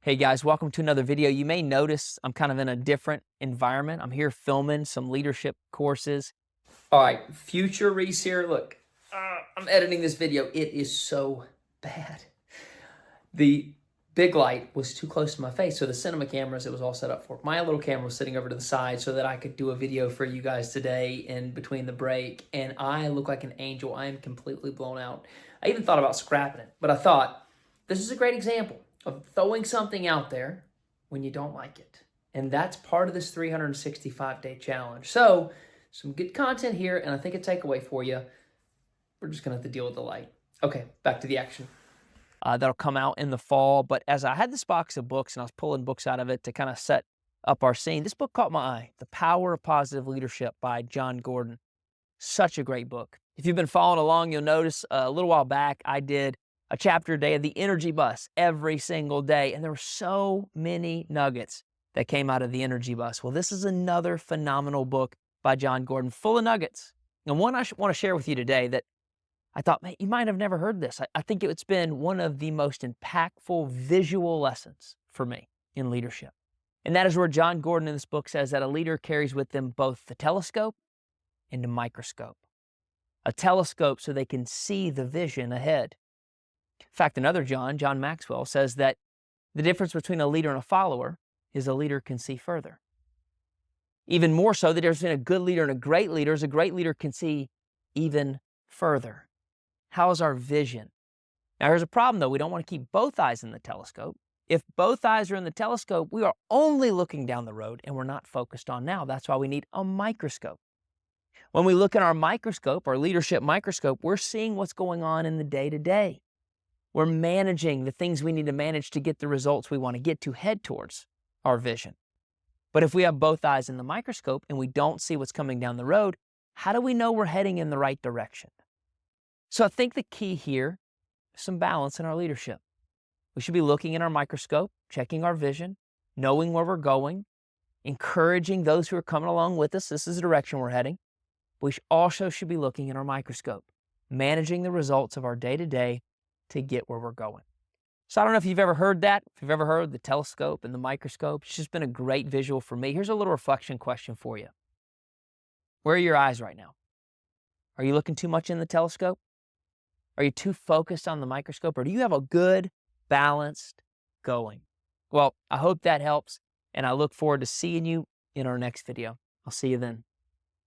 Hey guys, welcome to another video. You may notice I'm kind of in a different environment. I'm here filming some leadership courses. All right, future Reese here. Look, I'm editing this video. It is so bad. The big light was too close to my face, so the cinema cameras, it was all set up for. My little camera was sitting over to the side so that I could do a video for you guys today in between the break, and I look like an angel. I am completely blown out. I even thought about scrapping it, but I thought, this is a great example of throwing something out there when you don't like it. And that's part of this 365-day challenge. So, some good content here, and I think a takeaway for you. We're just going to have to deal with the light. Okay, back to the action. That'll come out in the fall. But as I had this box of books and I was pulling books out of it to kind of set up our scene, this book caught my eye, The Power of Positive Leadership by John Gordon. Such a great book. If you've been following along, you'll notice a little while back, I did a chapter a day of the energy bus every single day. And there were so many nuggets that came out of the energy bus. Well, this is another phenomenal book by John Gordon, full of nuggets. And one I want to share with you today that I thought, man, you might have never heard this. I think it's been one of the most impactful visual lessons for me in leadership. And that is where John Gordon in this book says that a leader carries with them both the telescope and a microscope. A telescope so they can see the vision ahead. In fact, another John Maxwell, says that the difference between a leader and a follower is a leader can see further. Even more so, the difference between a good leader and a great leader is a great leader can see even further. How is our vision? Now, here's a problem, though. We don't want to keep both eyes in the telescope. If both eyes are in the telescope, we are only looking down the road and we're not focused on now. That's why we need a microscope. When we look in our microscope, our leadership microscope, we're seeing what's going on in the day-to-day. We're managing the things we need to manage to get the results we want to get to head towards our vision. But if we have both eyes in the microscope and we don't see what's coming down the road, how do we know we're heading in the right direction? So I think the key here is some balance in our leadership. We should be looking in our microscope, checking our vision, knowing where we're going, encouraging those who are coming along with us. This is the direction we're heading. We also should be looking in our microscope, managing the results of our day-to-day to get where we're going. So I don't know if you've ever heard that, if you've ever heard the telescope and the microscope. It's just been a great visual for me. Here's a little reflection question for you. Where are your eyes right now? Are you looking too much in the telescope? Are you too focused on the microscope? Or do you have a good, balanced going? Well, I hope that helps, and I look forward to seeing you in our next video. I'll see you then.